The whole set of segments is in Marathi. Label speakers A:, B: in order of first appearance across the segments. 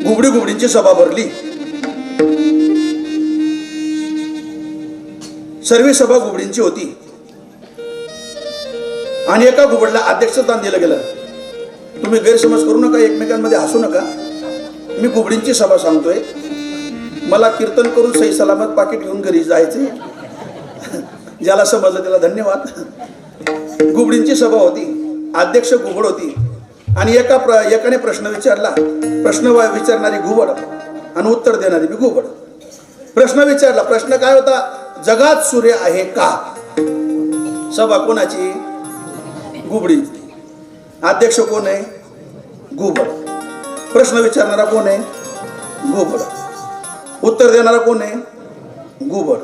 A: घुबडी घुबडींची सभा भरली. सर्व सभा घुबडींची होती आणि एका घुबडला अध्यक्षस्थान दिलं गेलं. तुम्ही गैरसमज करू नका, एकमेकांमध्ये हसू नका. मी घुबडींची सभा सांगतोय. मला कीर्तन करून सही सलामत पाकिट घेऊन घरी जायचे. ज्याला समजलं त्याला धन्यवाद. घुबडींची सभा होती, अध्यक्ष घुबड होती आणि एकाने प्रश्न विचारला. प्रश्न विचारणारी घुबड आणि उत्तर देणारी बी घुबड. प्रश्न विचारला. प्रश्न काय होता? जगात सूर्य आहे का? सभा कोणाची? घुबडी. अध्यक्ष कोण आहे? घुबड. प्रश्न विचारणारा कोण आहे? घुबड. उत्तर देणारा कोण आहे? घुबड.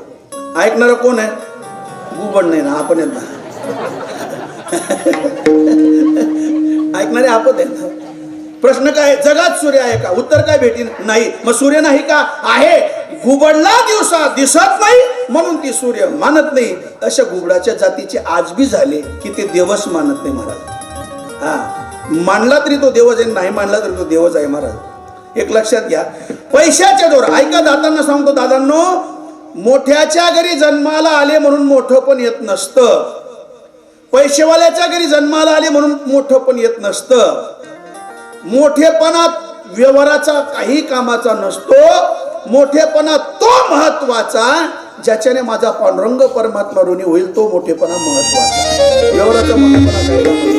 A: ऐकणारा कोण आहे? घुबड नाही ना, आपण आहेत ना. ऐकणारे आपण आहेत ना. प्रश्न काय? जगात सूर्य आहे का? उत्तर काय भेटी? नाही. मग सूर्य नाही का? आहे. घुबडला दिवसा दिसत नाही म्हणून ती सूर्य मानत नाही. अशा घुबडाच्या जातीचे आज बी झाले की ते देवच मानत नाही महाराज. हा, मानला तरी तो देवच आहे, नाही मानला तरी तो देवच आहे महाराज. एक लक्षात घ्या. पैशाच्या जोर. ऐका, दादांना सांगतो, दादांनो, मोठ्याच्या घरी जन्माला आले म्हणून मोठं पण येत नसतं. पैसेवाल्याच्या घरी जन्माला आले म्हणून मोठं पण येत नसतं. मोठेपणात व्यवहाराचा काही कामाचा नसतो. मोठेपणा तो महत्वाचा ज्याच्याने माझा पांडुरंग परमात्मा ऋणी होईल. तो मोठेपणा महत्वाचा. व्यवहाराचा मोठेपणा काही.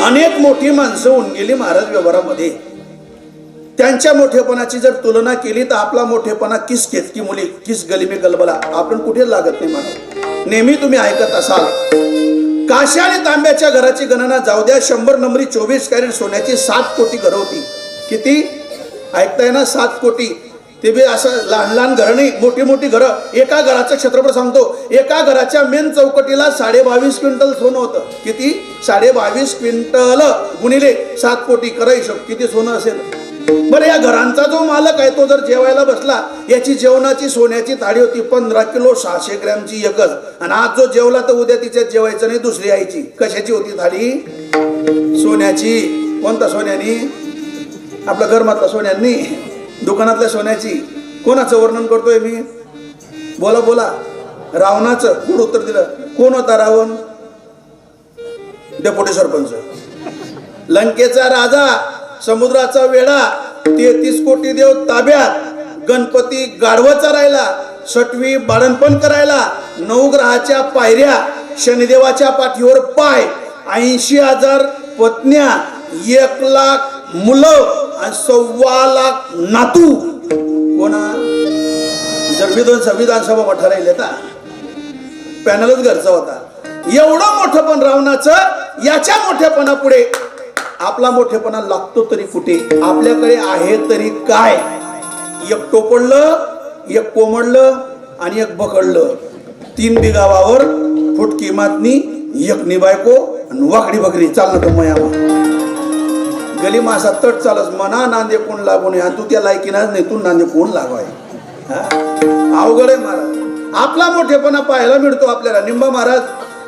A: अनेक मोठी माणसं होऊन गेली महाराज व्यवहारामध्ये. त्यांच्या मोठेपणाची जर तुलना केली तर आपला मोठेपणा किस केतकी मुली किस गली में गलबला आपण कुठे लागत नाही महाराज. नेहमी तुम्ही ऐकत असाल, काश्या आणि तांब्याच्या घराची गणना जाऊ द्या. 100 नंबरी 24 कॅरेट सोन्याची 7 कोटी घरं होती. किती ऐकताय ना? 7 कोटी. ते बी असं लहान लहान घरं नाही, मोठी मोठी घरं. एका घराचं क्षेत्रफळ सांगतो. एका घराच्या मेन चौकटीला 22.5 क्विंटल सोनं होतं. किती? 22.5 क्विंटल गुणिले 7 कोटी. करा हिशोब किती सोनं असेल. बरं, या घरांचा जो मालक आहे तो जर जेवायला बसला, याची जेवणाची सोन्याची थाळी होती 15 किलो 600 ग्रॅमची एकच. आणि आज जो जेवला तर उद्या तिच्यात जेवायचं नाही, दुसरी आईची. कशाची होती थाळी? सोन्याची. कोणता सोन्यानी? आपल्या घरमातला सोन्यांनी, दुकानातल्या सोन्याची. कोणाचं वर्णन करतोय मी? बोला बोला. रावणाचं. कोण उत्तर दिलं? कोण होता रावण? डेप्युटी सरपंच. लंकेचा राजा, समुद्राचा वेढा, 33 कोटी देव ताब्यात, गणपती गाढवं चरायला, 6वी बाळणपण करायला, 9 ग्रहाच्या पायऱ्या, शनिदेवाच्या पाठीवर पाय, 80,000 पत्न्या, 1 लाख मुलं आणि 1.25 लाख नातू. कोणा? जर विधानसभा मोठा राहिले तर पॅनलच घरचा होता. एवढं मोठं पण रावणाचं. याच्या मोठेपणा पुढे आपला मोठेपणा लागतो तरी कुठे? आपल्याकडे आहे तरी काय? एक टोपडलं, एक कोमडलं आणि एक बकडलं. 3 बिघा वावर, फुटकी मातनी, एक निबायको आणि वाकडी बकरी. चालणं तर मयामा गली मासा तट चालस. मना नांदे कोण लागू नये. तू त्या लायकीनाच नाही, तू नांदे कोण लागवाय. अवघड आहे महाराज. आपला मोठेपणा पाहायला मिळतो आपल्याला. निंबा महाराज,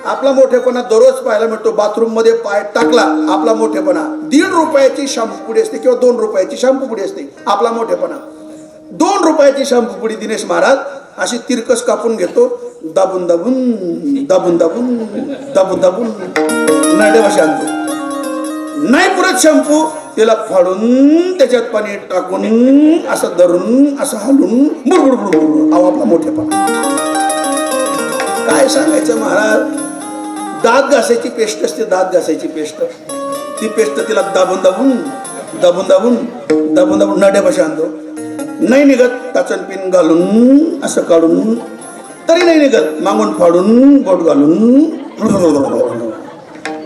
A: आपला मोठेपणा दररोज पाहायला मिळतो. बाथरूम मध्ये पाय टाकला, आपला मोठेपणा. 1.5 रुपयाची शॅम्पू पुडी असते किंवा 2 रुपयाची शॅम्पू पुडी असते. आपला मोठेपणा 2 रुपयाची शॅम्पू पुडी दिनेश महाराज अशी तिरकस कापून घेतो. दाबून दाबून दाबून दाबून दाबून दाबून नडे आणतो. नाही पुरत शॅम्पू, त्याला फाडून त्याच्यात पाणी टाकून असं धरून असं हलून बुडबुड बुडबुड. आपला मोठेपणा काय सांगायचं महाराज. दात घासायची पेस्ट असते, दात घासायची पेस्ट. ती पेस्ट तिला दाबून दाबून दाबून दाबून दाबून दाबून नड्यापाशी आणतो. नाही निघत, टाचन पिन घालून असं काढून तरी नाही निघत. मागून फाडून बोट घालून.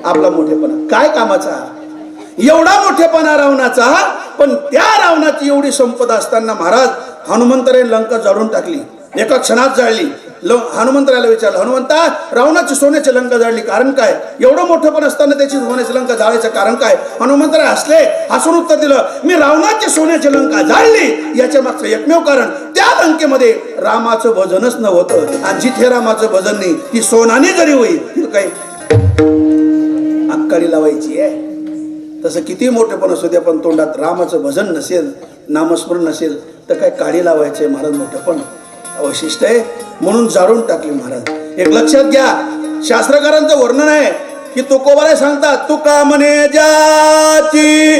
A: आपला मोठेपणा काय कामाचा? एवढा मोठेपणा रावणाचा. पण त्या रावणाची एवढी संपदा असताना महाराज हनुमंतराने लंका जाळून टाकली. एका क्षणात जाळली. हनुमंतराला विचारलं, हनुमंता, रावणाची सोन्याची लंका जाळली, कारण काय? एवढं मोठं पण असताना त्याची सोन्याची लंका जाळायचं कारण काय? हनुमंतराय हसले. हसून उत्तर दिलं, मी रावणाची सोन्याची लंका जाळली याच्या मागचं एकमेव कारण, त्या लंकेमध्ये रामाचं भजनच नव्हतं. आणि जिथे रामाचं भजन नाही ती सोनाने जरी होईल, काय अक्काळी लावायची आहे. तसं किती मोठेपण असू द्या, पण तोंडात रामाचं भजन नसेल, नामस्मरण नसेल तर काय काढी लावायचे महाराज. मोठेपण वैशिष्ट्य आहे म्हणून जाळून टाकले महाराज. एक लक्षात घ्या, शास्त्रकारांचं वर्णन आहे की तुकोबारे सांगतात, तुका म्हणे ज्याची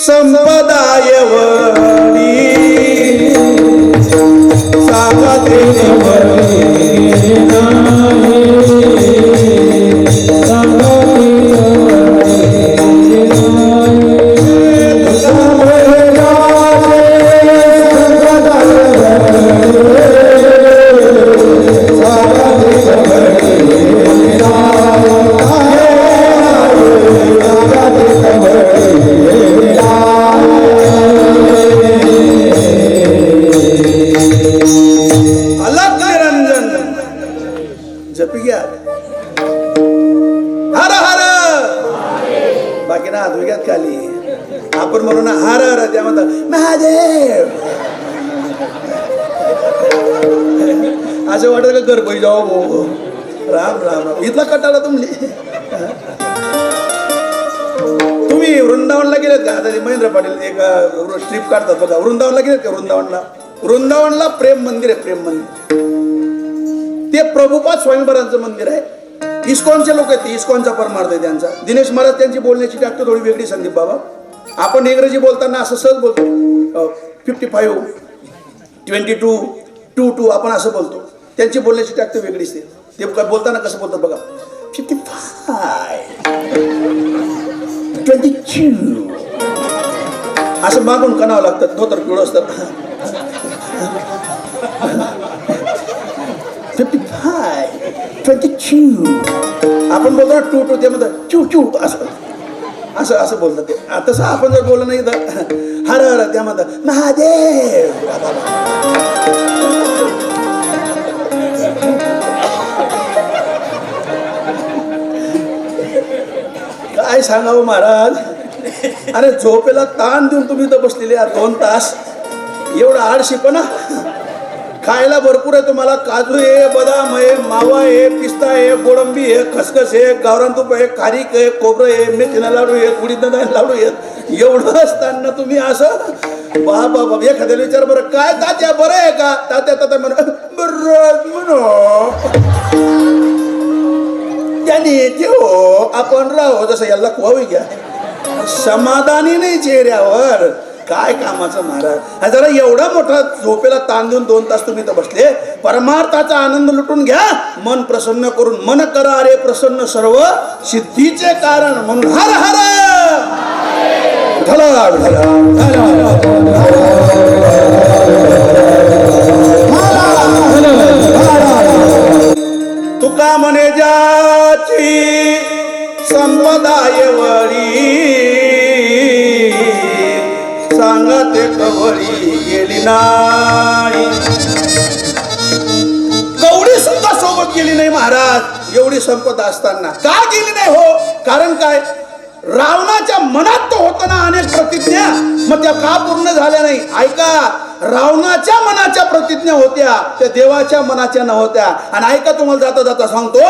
A: संपदा एवढी सांगते आपण म्हणून हर हर त्या म्हणतात महादेव. असं वाटत का गरबई जाऊ भाऊ. राम राम राम. इथला कटाळा तुम्ही वृंदावनला गेलेत का? आता महेंद्र पाटील एक ट्रिप काढतात बघा. वृंदावनला गेलेत का? वृंदावनला प्रेम मंदिर आहे. प्रेम मंदिर ते प्रभुपाद स्वयंवरांचं मंदिर आहे. इस्कॉनचे लोक आहेत. इस्कॉनचा परमार्थ आहे त्यांचा. दिनेश महाराज त्यांची बोलण्याची टाकतो थोडी वेगळी. संदीप बाबा आपण इंग्रजी बोलताना असं सहज बोलतो. 55 22 22 आपण असं बोलतो. त्यांची बोलण्याची टाकतो वेगळीच. ते बोलताना कसं बोलतात बघा. 55 22 असं मागून कणावं लागतात. धोतर पिवळं असतात. 55 22 आपण बोलतो ना 2 2 ते म्हणतात चू चू असं असं असं बोलतात ते. तसं आपण जर बोललं नाही तर हर हर त्या म्हणतात महादेव. काय सांगावं महाराज. अरे झोपेला ताण देऊन तुम्ही तर बसलेले 2 तास. एवढा आळशीपणा. खायला भरपूर आहे तुम्हाला. काजू आहे, बदाम आहे, मावा आहे, पिस्ता आहे, गोडंबी आहे, खसखस आहे, गावरान तूप आहे, खारीक आहे, खोबरं आहे, मेथीना लाडू आहे, उडीद लाडू आहेत. एवढं असताना तुम्ही असं बाबा बाबा. एखाद्याला विचार बरं काय तात्या बरं आहे का? तात्या बरं म्हणो त्याने हो आपण राहू. जसं याला कोवी घ्या. समाधानी नाही चेहऱ्यावर. काय कामाचं महाराज. जरा एवढा मोठा झोपेला ताण देऊन 2 तास तुम्ही तर बसले. परमार्थाचा आनंद लुटून घ्या. मन प्रसन्न करून मन करा अरे प्रसन्न सर्व सिद्धीचे कारण. म्हणून हर हर ढला ढला तुका म्हणे ज्याची संपदा एवढी सांगते कवळी गेली नाही. कवडी सुद्धा सोबत गेली नाही महाराज. एवढी संपदा असताना का गेली नाही? हो कारण काय? रावणाच्या मनात तो होता ना अनेक प्रतिज्ञा. मग त्या का पूर्ण झाल्या नाही? ऐका, रावणाच्या मनाच्या प्रतिज्ञा होत्या त्या देवाच्या मनाच्या नव्हत्या. आणि ऐका तुम्हाला जाता जाता सांगतो,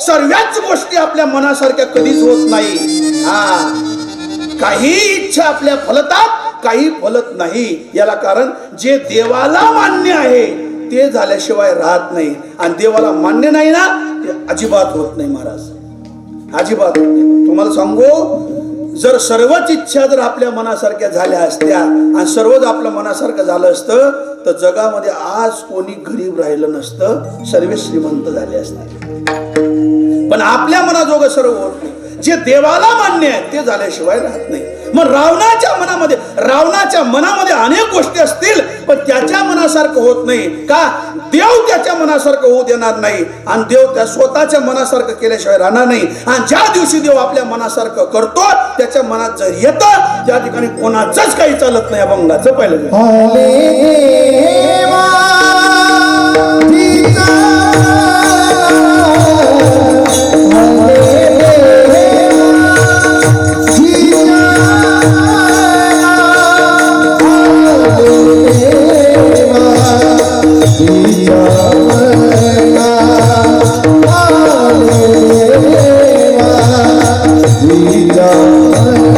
A: सर्वच गोष्टी आपल्या मनासारख्या कधीच होत नाही. काही इच्छा आपल्या फलतात, काही फलत नाही. याला कारण जे देवाला मान्य आहे ते झाल्याशिवाय राहत नाही. आणि देवाला मान्य नाही ना ते अजिबात होत नाही महाराज. अजिबात होत नाही. तुम्हाला सांगू, जर सर्वच इच्छा जर आपल्या मनासारख्या झाल्या असत्या आणि सर्वच आपल्या मनासारखं झालं असतं तर जगामध्ये आज कोणी गरीब राहिलं नसतं. सर्व श्रीमंत झाले असते. पण आपल्या मनाजोगं सर्व होत नाही. जे देवाला मान्य आहे ते झाल्याशिवाय राहत नाही. मग रावणाच्या मनामध्ये अनेक गोष्टी असतील पण त्याच्या मनासारखं होत नाही. का? देव त्याच्या मनासारखं होऊ देणार नाही. आणि देव त्या स्वतःच्या मनासारखं केल्याशिवाय राहणार नाही. आणि ज्या दिवशी देव आपल्या मनासारखं करतो त्याच्या मनात जर येतं त्या ठिकाणी कोणाचंच काही चालत नाही. अभंगाचं पहिलं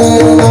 B: Yeah.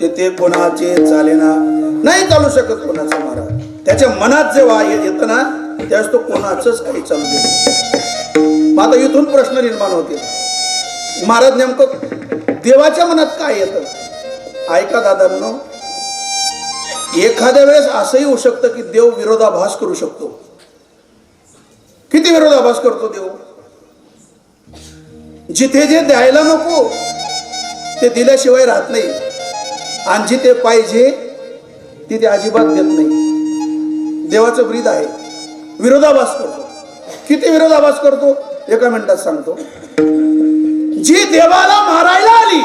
A: ते कोणाचे चालेना. नाही चालू शकत कोणाचं महाराज. त्याच्या मनात जेव्हा येतं ना त्यावेळेस तो कोणाचंच काही चालू देत. मग आता इथून प्रश्न निर्माण होते, महाराज नेमकं देवाच्या मनात काय येतं. ऐका दादांनो, एखाद्या वेळेस असंही होऊ शकतं की देव विरोधाभास करू शकतो. किती विरोधाभास करतो देव. जिथे जे द्यायला नको ते दिल्याशिवाय राहत नाही, आणि जिथे पाहिजे तिथे अजिबात देत नाही. देवाचं ब्रीद आहे, विरोधाभास करतो. किती विरोधाभास करतो एका मिनिटात सांगतो. जी देवाला मारायला आली,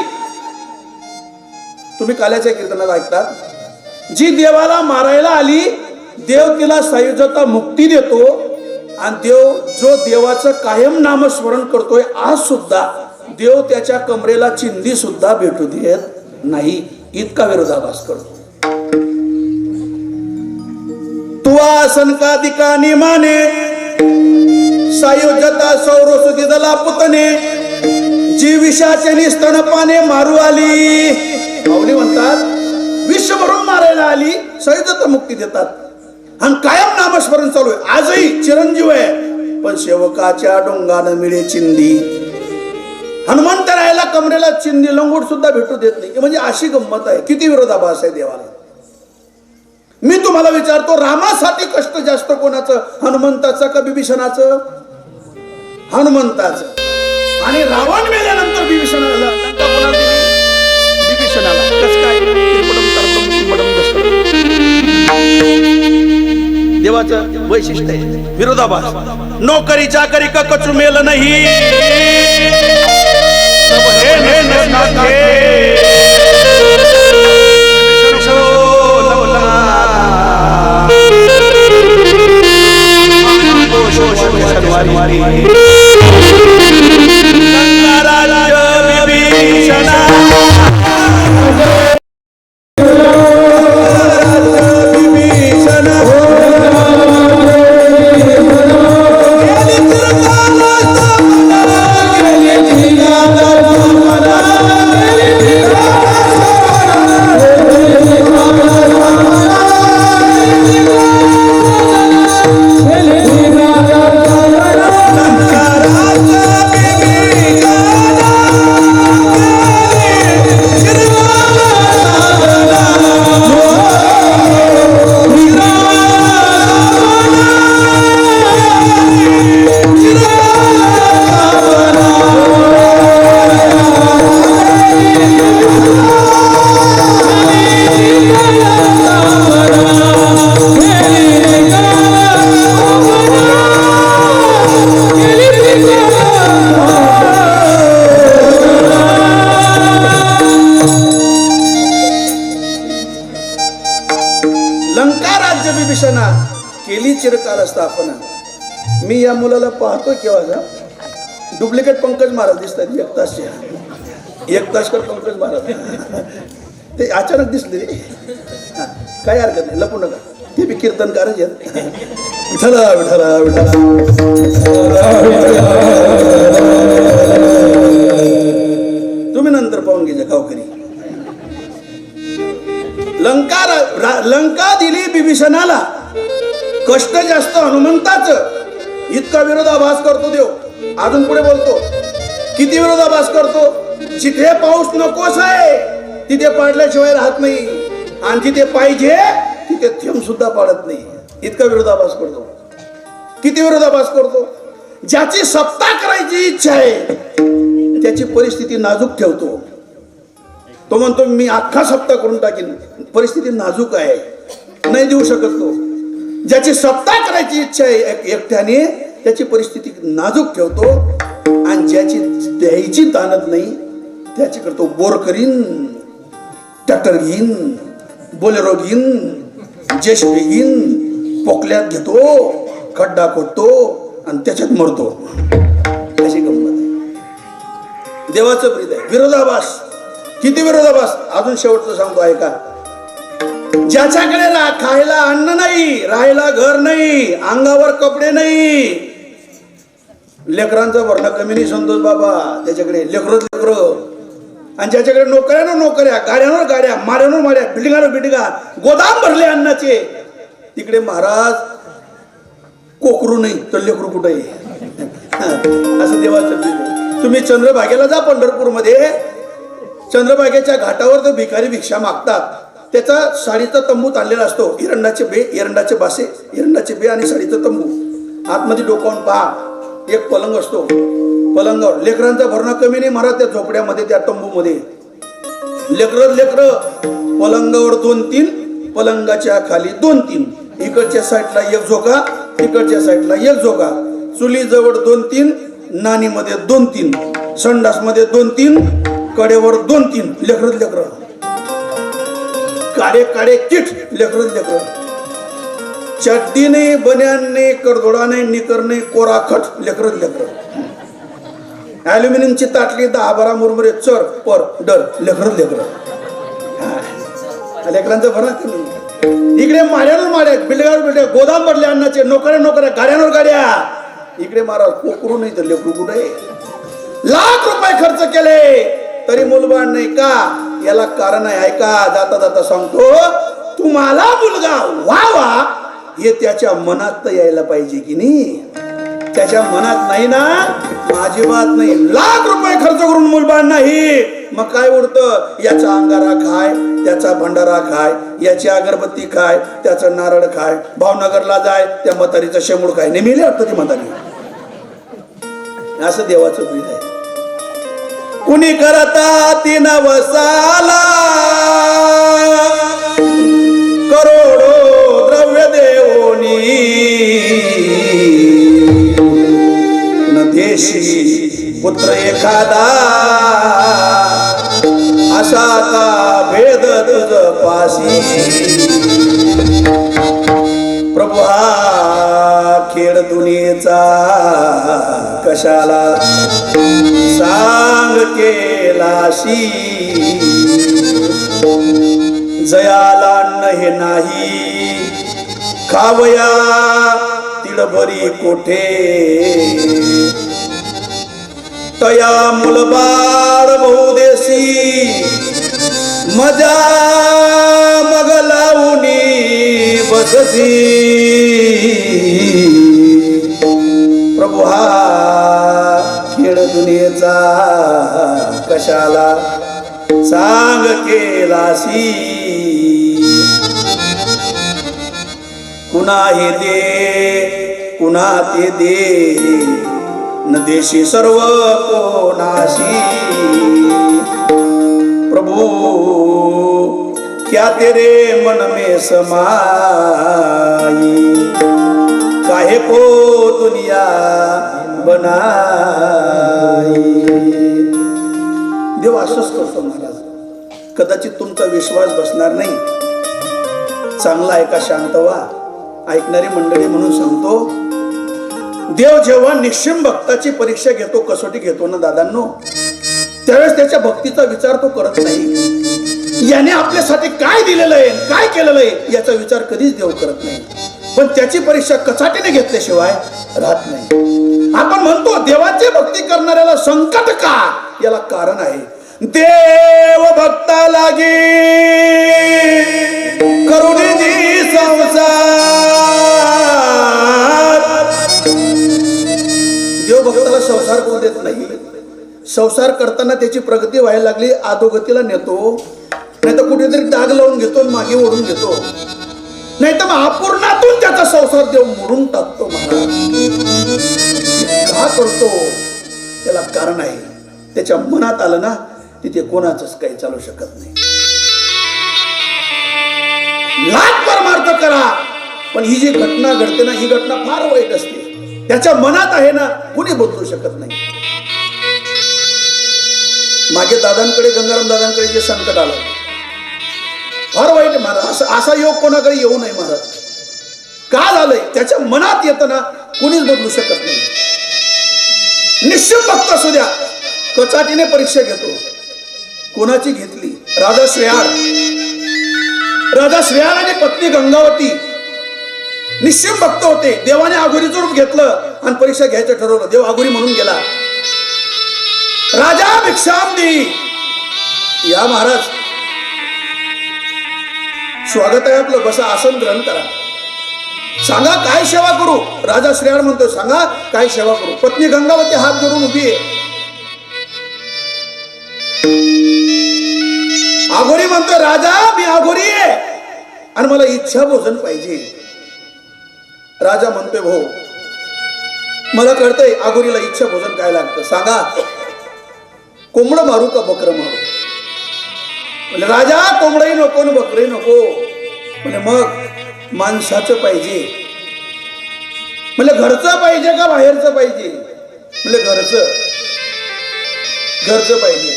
A: तुम्ही काल्याच्या कीर्तनात ऐकतात, जी देवाला मारायला आली देव तिला सायुज्यता मुक्ती देतो. आणि देव जो देवाचं कायम नामस्मरण करतोय आज सुद्धा देव त्याच्या कमरेला चिंधी सुद्धा भेटू देत नाही. इतका विरोधाभास करतो. तुआ सनकादिका निमाने सायुज्यता सौरसुदी दला पुतने जी विषाचे निस्तनपाने मारू आली. माऊली म्हणतात विष भरून मारायला आली, सायुज्यता मुक्ती देतात. आणि कायम नामस्मरण चालू आहे. आजही चिरंजीव आहे, पण सेवकाच्या डोंगानं मिळे चिंधी. हनुमंतरायाला कमरेला चिंधी लंगोट सुद्धा भेटू देत नाही. म्हणजे अशी गंमत आहे. किती विरोधाभास आहे देवाला. मी तुम्हाला विचारतो, रामासाठी कष्ट जास्त कोणाचं, हनुमंताचं का बिभीषणाचं. हनुमंताचं. आणि रावण मेल्यानंतर बिभीषणाला कोणाला दिली, बिभीषणाला. कसं काय. देवाचं वैशिष्ट्य आहे विरोधाभास. नोकरी चाकरी का कचू मेल नाही, केली चिरकाल स्थापना. मी या मुलाला पाहतो केव्हा डुप्लिकेट पंकज महाराज दिसतात. एक तासकर पंकज महाराज ते अचानक दिसले. काय हरकत नाही, लपू नका. ते बी कीर्तनकारच आहेत. विठला विठला विठला. तुम्ही नंतर पाहून घ्या गावकरी. लंका दिली बिभीषणाला, कष्ट जास्त हनुमंताचं. इतका विरोधाभास करतो देव. अजून पुढे बोलतो, किती विरोधाभास करतो. जिथे पाऊस नकोस आहे तिथे पडल्याशिवाय राहत नाही, आणि जिथे पाहिजे तिथे थेंब सुद्धा पडत नाही. इतका विरोधाभास करतो. किती विरोधाभास करतो. ज्याची सत्ता करायची इच्छा आहे त्याची परिस्थिती नाजूक ठेवतो. तो म्हणतो मी अख्खा सप्ता करून टाकीन, परिस्थिती नाजूक आहे, नाही देऊ शकत तो. ज्याची सत्ता करायची इच्छा आहे एकट्याने त्याची परिस्थिती नाजूक ठेवतो, आणि ज्याची द्यायची ताणत नाही त्याची करतो बोर करीन, ट्रॅक्टर घेईन, बोलेरो घेईन, जेसीबी घेईन, पोकल्यात घेतो, खड्डा खोदतो आणि त्याच्यात मरतो. अशी गंमत आहे. देवाचं प्रीत आहे. विरोधाभास. किती विरोधाभास. अजून शेवटचं सांगतो ऐका. ज्याच्याकडे खायला अन्न नाही, राहायला घर नाही, अंगावर कपडे नाही, लेकरांचा भरणा कमी नाही संतोष बाबा त्याच्याकडे. लेकरं आणि ज्याच्याकडे नोकऱ्यावर नोकऱ्या, गाड्यांवर गाड्या, माड्यांवर माड्या, बिल्डिंगावर बिल्डिंगा, गोदाम भरले अन्नाचे, तिकडे महाराज कोकरू नाही तर लेकरू कुठे असं देवाचं बिल. तुम्ही चंद्रभागेला जा पंढरपूरमध्ये, चंद्रभागेच्या घाटावर तो भिकारी भिक्षा मागतात. त्याचा साडीचा तंबू ताणलेला असतो, एरंडाचे बे, एरंडाचे बासे, एरंडाचे बे आणि साडीचा तंबू. आतमध्ये डोकावून पहा, एक पलंग असतो, पलंगावर लेकरांचा भरणा कमी नाही महाराज त्या झोपड्यामध्ये, त्या तंबूमध्ये लेकर पलंगावर 2-3, पलंगाच्या खाली 2-3, इकडच्या साईडला एक झोका, तिकडच्या साईडला एक झोका, चुलीजवळ 2-3, नानीमध्ये 2-3, संडासमध्ये 2-3, कडेवर 2-3, लेकर काडे काडे किट, लेकर चड्डी नाही, बन्यान नाही, करदोडा नाही, निकर नाही, कोराखट, लेकर ॲल्युमिनियमची ताटली 10-12 मुरमुरे चर पर डर, लेकरांचं भरणा कमी. इकडे माड्यावर माड्या, बिल्डिंगावर बिल्डिंग, गोदाम भरले अन्नाचे, नोकऱ्या, गाड्यांवर गाड्या. इकडे महाराज कोकरू नाही तर लेकरू कुठे. लाख रुपये खर्च केले तरी मुलबाळ नाही का? याला कारण आहे, ऐका, जाता जाता सांगतो, तुम्हाला मुलगा व्हावा हे त्याच्या मनात तर यायला पाहिजे की नाही. त्याच्या मनात नाही ना, अजिबात नाही. लाख रुपये खर्च करून मुलबाळ नाही, मग काय उरतं? याचा अंगारा खाय, त्याचा भंडारा खाय, याची अगरबत्ती खाय, त्याचा नारळ खाय, भावनगरला जाय, त्या म्हातारीचं शेमूळ खाय. नाही मेले वाटतं ती म्हातारी. असं देवाचं बीज आहे. कुणी करता तीन वसाला करोडो द्रव्य देवोनी, न देशी पुत्र एखादा असा का भेद तुझ पाशी. प्रभू हा खेळ दुनियेचा कशाला सांग केलाशी. जयाला हे नाही खावया तिळभरी कोठे. तया मुलबाळ बहुदेशी मजा मग लावूनी बससी. प्रभू हा खेळ दुनियेचा कशाला सांग केलासी. कुणा हे दे कुणा ते दे, न देशी सर्व कोणाशी. प्रभु क्या तेरे मन में समाई, काहे को दुनिया बनाई. देव असंच करतो महाराज. कदाचित तुमचा विश्वास बसणार नाही. चांगला ऐका, शांत व्हा. ऐकणारी मंडळी म्हणून सांगतो, देव जेव्हा निश्चिम भक्ताची परीक्षा घेतो, कसोटी घेतो ना दादांनो, त्यावेळेस त्याच्या भक्तीचा विचार तो करत नाही. याने आपल्यासाठी काय दिलेलं आहे, काय केलेलं आहे याचा विचार कधीच देव करत नाही. पण त्याची परीक्षा कचाटीने घेतल्याशिवाय राहत नाही. आपण म्हणतो देवाची भक्ती करणाऱ्याला संकट का? याला कारण आहे. देव भक्ता लागे करुणी दी संसार. देव भक्ताला संसार करू देत नाही. संसार करताना त्याची प्रगती व्हायला लागली, अधोगतीला नेतो, नाही तर कुठेतरी डाग लावून घेतो, मागे ओढून घेतो, नाही तर मग अपूर्णातून त्याचा संसार देव मोडून टाकतो. का करतो? त्याला कारण आहे. त्याच्या मनात आलं ना, तिथे कोणाचंच काही चालू शकत नाही. लाख परमार्थ करा, पण ही जी घटना घडते ना, ही घटना फार वाईट असते. त्याच्या मनात आहे ना, कुणी बदलू शकत नाही. मागे दादांकडे, गंगाराम दादांकडे जे संकट आलं, फार वाईट महाराज. असा योग कोणाकडे येऊ नये महाराज. का झालंय? त्याच्या मनात येतं ना, कुणीच बदलू शकत नाही. निश्चित भक्त असू द्या, कचाटीने परीक्षा घेतो. कोणाची घेतली? राजा श्रेयाळ आणि पत्नी गंगावती निश्चित भक्त होते. देवाने आघोरीचं रूप घेतलं आणि परीक्षा घ्यायचं ठरवलं. देव आघोरी म्हणून गेला. राजा भिक्षाम दी, या महाराज, स्वागत आहे आपलं, बसा, आसन ग्रहण करा. सांगा काय सेवा करू. राजा श्रेयाळ म्हणतोय, सांगा काय सेवा करू. पत्नी गंगावती हात जोडून उभी आहे. आघोरी म्हणतोय, राजा मी आघोरी आहे आणि मला इच्छा भोजन पाहिजे. राजा म्हणतोय, भाऊ मला कळतंय आघोरीला इच्छा भोजन काय लागतं, सांगा कोंबड मारू का बकर मारू. म्हणजे राजा कोंबडही नको न बकरही नको. म्हणजे मग माणसाचं पाहिजे. म्हणजे घरचं पाहिजे का बाहेरचं पाहिजे. म्हणजे घरचं पाहिजे.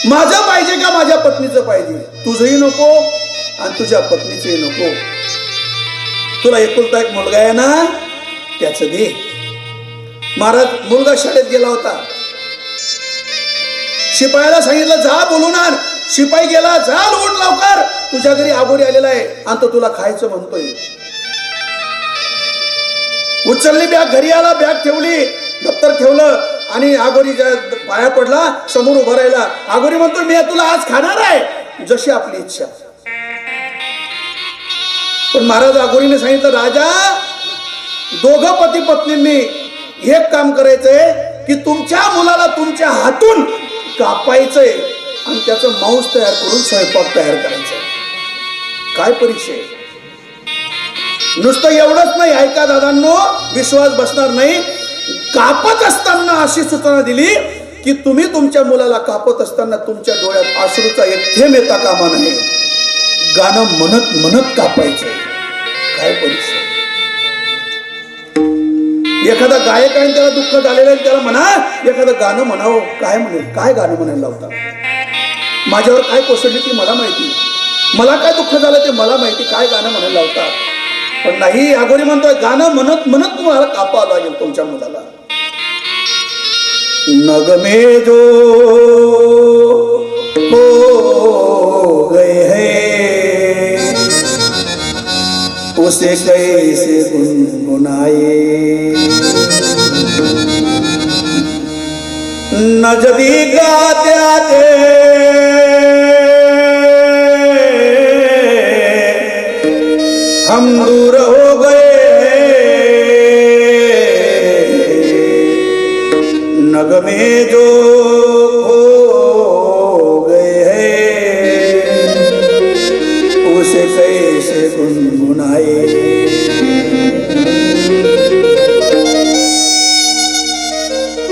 A: माझं पाहिजे का माझ्या पत्नीचं पाहिजे. तुझंही नको आणि तुझ्या पत्नीचंही नको. तुला एकुलता एक मुलगा आहे ना, त्याचं दे. महाराज, मुलगा शाळेत गेला होता. शिपायाला सांगितलं, जा बोलून आण. शिपाई गेला, जा उठ लवकर, तुझ्या घरी आघोरी आलेला आहे आणि तो तुला खायचं म्हणतोय. उचलली बॅग, घरी आला, बॅग ठेवली, दप्तर ठेवलं आणि आघोरीच्या पाया पडला, समोर उभा राहिला. आघोरी म्हणतो, मी तुला आज खाणार आहे, जशी आपली इच्छा. पण महाराज आघोरीने सांगितलं, राजा दोघं पती पत्नींनी एक काम करायचंय की तुमच्या मुलाला तुमच्या हातून कापायचंय आणि त्याचं मांस तयार करून स्वयंपाक तयार करायचा. काय परीक्षा आहे. नुसतं एवढंच नाही, ऐका दादांनो, विश्वास बसणार नाही. कापत असताना अशी सूचना दिली की तुम्ही तुमच्या मुलाला कापत असताना तुमच्या डोळ्यात अश्रूचा एक थेंब येता कामा नये. गाणं म्हणत म्हणत कापायचं. काय परीक्षा. एखादा गायक आहे त्याला दुःख झालेलं आहे, त्याला म्हणा एखादं गाणं म्हणावं. काय म्हणेल, काय गाणं म्हणायला लावता. माझ्यावर काय कोसळली ती मला माहिती, मला काय दुःख झालं ते मला माहिती, काय गाणं म्हणायला लावतात. पण नाही, आघोरी म्हणतोय गाणं म्हणत म्हणत तुम्हाला कापावं लागेल तुमच्या मुलाला. नगमे जो हो गए हैं उसे कैसे गुनगुनाए. नजदीक आते आते हम दूर हो गए. नगमे जो हो गए हैं उसे कैसे गुनगुनाए.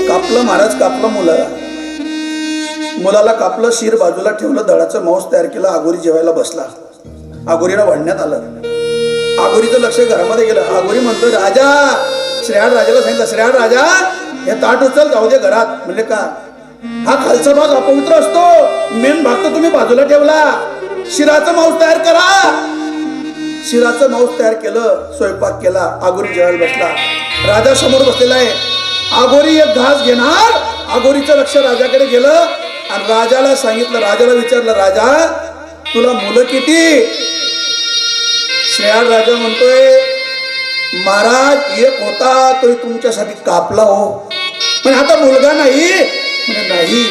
A: कापलं महाराज, कापलं मुलाला कापलं, शिर बाजूला ठेवलं, दळाचं मांस तयार केलं. आघोरी जेवायला बसला. आघोरीला वाढण्यात आलं. आघोरीचं लक्ष घरामध्ये गेलं. आघोरी म्हणतोय, राजा, श्रेयाळ राजाला सांगितलं, श्रेयाळ राजा हे ताट उचल, जाऊ दे घरात. म्हणले का, हा खालचा भाग अपवित्र असतो, मेन भाग तर तुम्ही बाजूला ठेवला. शिराचं मांस तयार करा. शिराचं मांस तयार केलं, स्वयंपाक केला. आघोरी जेवायला बसला. राजा समोर बसलेला आहे. आघोरी एक घास घेणार. आघोरीचं लक्ष राजाकडे गेलं आणि राजाला सांगितलं, राजाला विचारलं, राजा तुला मुलं किती. श्रेयाळ राजा म्हणतोय, महाराज एक होता, तो तुमच्यासाठी कापला हो. पण आता मुलगा नाही. म्हणे नाही,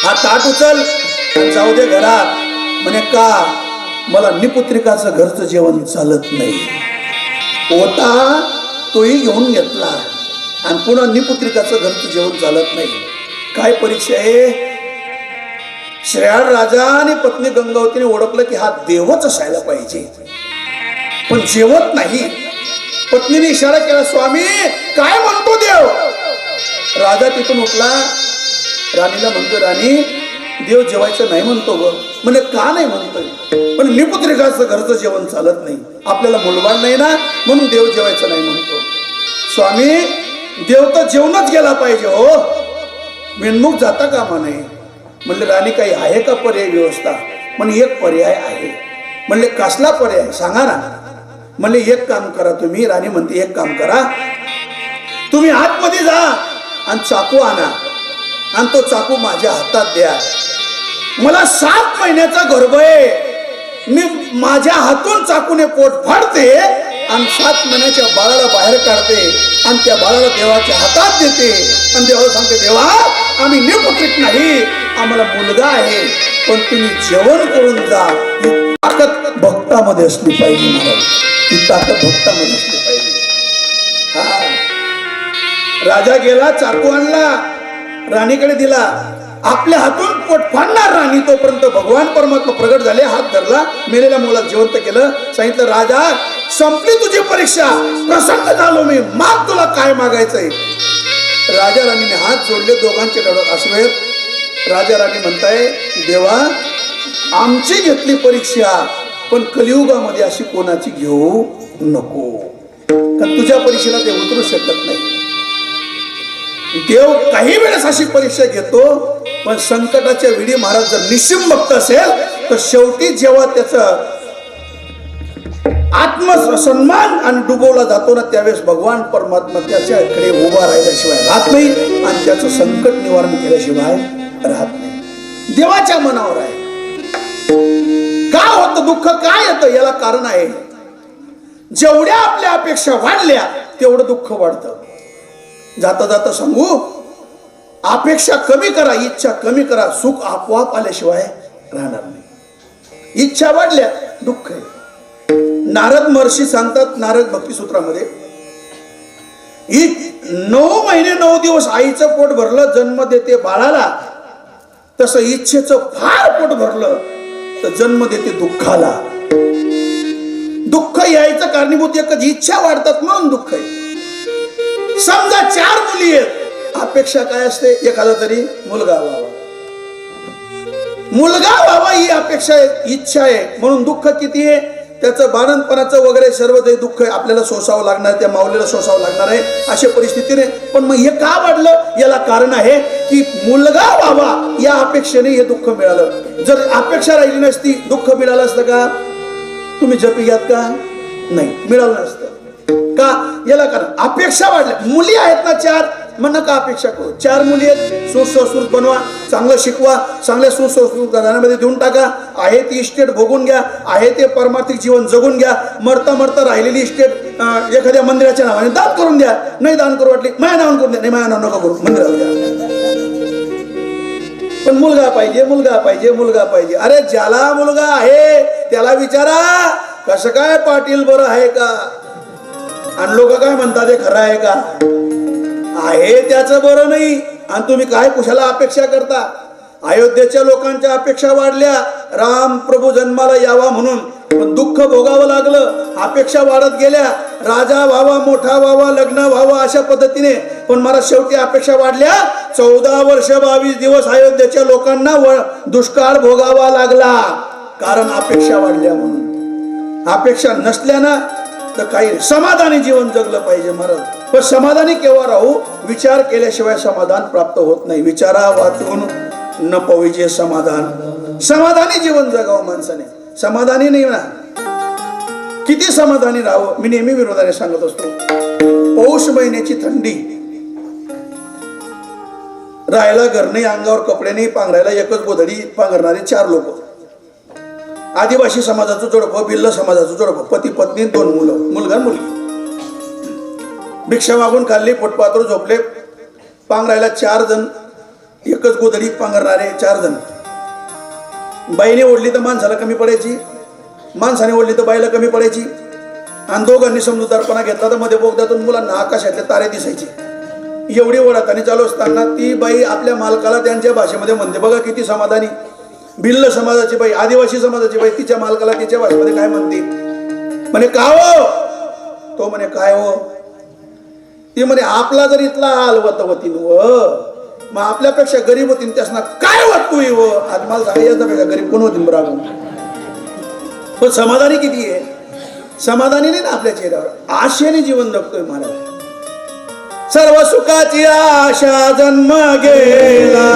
A: हा ताट उचल जाऊ दे घरात. म्हणे का, मला निपुत्रिकाचं घरचं जेवण चालत नाही. होता तोही घेऊन घेतला आणि पुन्हा निपुत्रिकाचं घरचं जेवण चालत नाही. काय परीक्षा आहे. श्रेयाळ राजा आणि पत्नी गंगावतीने ओळखलं की हा देवच असायला पाहिजे, पण जेवत नाही. पत्नीने इशारा केला, स्वामी काय म्हणतो देव. राजा तिथून उठला. राणीला म्हणतो, राणी देव जेवायचं नाही म्हणतो ग. म्हणजे का नाही म्हणतोय. पण निपुत्रिकाचं घरचं जेवण चालत नाही. आपल्याला मुलबाळ नाही ना, म्हणून देव जेवायचं नाही म्हणतो. स्वामी देव तर जेवणच गेला पाहिजे हो, मेनमुख जाता कामा नये. म्हणले, राणी काही आहे का पर्याय व्यवस्था. म्हणजे एक पर्याय आहे. म्हणले कसला पर्याय सांगा ना. म्हणले एक काम करा तुम्ही. राणी म्हणते एक काम करा, तुम्ही आतमध्ये जा आणि चाकू आणा आणि तो चाकू माझ्या हातात द्या. मला 7 महिन्याचा गर्भ आहे. मी माझ्या हातून चाकूने पोट फाडते आणि 7 महिन्याच्या बाळाला बाहेर काढते आणि त्या बाळाला देवाच्या हातात देते आणि देवाला सांगते, देवा आम्ही निपुत्रिक नाही, आम्हाला मुलगा आहे, पण तुम्ही जेवण करून जा. ही ताकद भक्तामध्ये असली पाहिजे महाराज, ही ताकद भक्तामध्ये असली पाहिजे. हा राजा गेला, चाकू आणला, राणीकडे दिला, आपल्या हातून पोट फाडणार राणी, तोपर्यंत भगवान परमात्मा प्रगट झाले, हात धरला, मेलेल्या मुलाला जिवंत केलं. सांगितलं, राजा संपली तुझी परीक्षा, प्रसन्न झालो मी, माग तुला काय मागायचंय. राजा राणीने हात जोडले, दोघांचे डोळ्यात अश्रू आहेत. राजा राणी म्हणताय, देवा आमची घेतली परीक्षा, पण कलियुगामध्ये अशी कोणाची घेऊ नको, कारण तुझ्या परीक्षेला ते उतरू शकत नाही. देव काही वेळेस अशी परीक्षा घेतो, पण संकटाच्या वेळी महाराज जर निश्चिम भक्त असेल तर शेवटी जेव्हा त्याचा आत्मसन्मान आणि डुबवला जातो ना, त्यावेळेस भगवान परमात्मा त्याच्याकडे उभा राहिल्याशिवाय राहत नाही आणि त्याचं संकट निवारण केल्याशिवाय राहत नाही. देवाच्या मनावर आहे. का होतं दुःख, काय येतं, याला कारण आहे. जेवढ्या आपल्या अपेक्षा वाढल्या तेवढं दुःख वाढतं. जाता जाता सांगू, अपेक्षा कमी करा, इच्छा कमी करा, सुख आपोआप आल्याशिवाय राहणार नाही. इच्छा वाढल्या दुःख आहे. नारद महर्षी सांगतात, नारद भक्तिसूत्रामध्ये, 9 महिने 9 दिवस आईचं पोट भरलं, जन्म देते बाळाला, तसं इच्छेचं फार पोट भरलं तर जन्म देते दुःखाला. दुःख यायचं कारणीभूत एकच, इच्छा वाढतात म्हणून दुःख आहे. समजा 4 मुली आहेत, अपेक्षा काय असते, एखादा तरी मुलगा व्हावा, मुलगा व्हावा ही अपेक्षा आहे, इच्छा आहे, म्हणून दुःख किती आहे, त्याचं बाळंतपणाचं वगैरे सर्व जे दुःख आहे आपल्याला सोसावं लागणार, त्या माऊलीला सोसावं लागणार आहे, अशा परिस्थितीने. पण मग हे का वाढलं, याला कारण आहे की मुलगा व्हावा या अपेक्षेने हे दुःख मिळालं. जर अपेक्षा राहिली नसती, दुःख मिळालं असतं का? तुम्ही जपी घ्यात का? नाही, मिळालं नसतं. का? याला कारण अपेक्षा वाढल्या. मुली आहेत ना 4, मग नका अपेक्षा करू. 4 मुली आहेत, सुसंस्कृत बनवा, चांगलं शिकवा, चांगल्या सुसंस्कृत घराण्यामध्ये देऊन टाका, आहे ती इस्टेट भोगून घ्या, आहे ते परमार्थिक जीवन जगून घ्या. मरता मरता राहिलेली इस्टेट एखाद्या मंदिराच्या नावाने दान करून द्या. नाही दान करू वाटली, माया नावाने करून द्या, नाही माया नाव नका करू, मंदिराला द्या. पण मुलगा पाहिजे, मुलगा पाहिजे, मुलगा पाहिजे. अरे ज्याला मुलगा आहे त्याला विचारा, कसं काय पाटील बरं आहे का? आणि लोक काय म्हणतात, ते खरं आहे का? आहे त्याचं बरं नाही, आणि तुम्ही काय कुशाला अपेक्षा करता? अयोध्येच्या लोकांच्या अपेक्षा वाढल्या, राम प्रभू जन्माला यावा म्हणून, पण दुःख भोगावं लागलं, अपेक्षा वाढत गेल्या, राजा व्हावा, मोठा व्हावा, लग्न व्हावं अशा पद्धतीने. पण मला शेवटी अपेक्षा वाढल्या, 14 वर्ष 22 दिवस अयोध्येच्या लोकांना दुष्काळ भोगावा लागला, कारण अपेक्षा वाढल्या म्हणून. अपेक्षा नसल्यानं तर काही समाधानी जीवन जगलं पाहिजे महाराज. पण समाधानी केव्हा राहू? विचार केल्याशिवाय समाधान प्राप्त होत नाही. विचारा वाचून न पाहिजे समाधान. समाधानी जीवन जगावं माणसाने. समाधानी नाही ना, किती समाधानी राहावं. मी नेहमी विरोधाने सांगत असतो, पौष महिन्याची थंडी, राहायला घर नाही, अंगावर कपडे नाही, पांघरायला एकच गोधडी पांघरणारे 4 लोक. आदिवासी समाजाचं जोडपं, भिल्ल समाजाचं जोडपं, पती पत्नी 2 मुलं, मुलगा मुलगी. भिक्षा मागून खाल्ली, पोटपात्र झोपले, पांघरायला 4 जण, एकच गोधडी पांघरणारे 4 जण. बाईने ओढली तर माणसाला कमी पडायची, माणसाने ओढली तर बाईला कमी पडायची. आणि दोघांनी समजूतदारपणा घेतला तर मध्ये बोगद्यातून मुलांना आकाशातले तारे दिसायचे. एवढी ओढातानी चालू असताना ती बाई आपल्या मालकाला त्यांच्या भाषेमध्ये म्हणते, बघा किती समाधानी. भिल्ल समाजाची बाई, आदिवासी समाजाची बाई तिच्या मालकाला तिच्या भाषेमध्ये काय म्हणते, म्हणे का हो? तो म्हणे काय हो? ती म्हणे आपला जर इथला हाल होती व, मग आपल्यापेक्षा गरीब होती त्यासना काय वाटतो व? आज मला सांगा, याच्यापेक्षा गरीब कोण होती बरोबर? पण समाधानी किती आहे? समाधानी नाही ना आपल्या चेहऱ्यावर, आशेने जीवन जगतोय महाराज. सर्व सुखाची आशा जन्म गेला,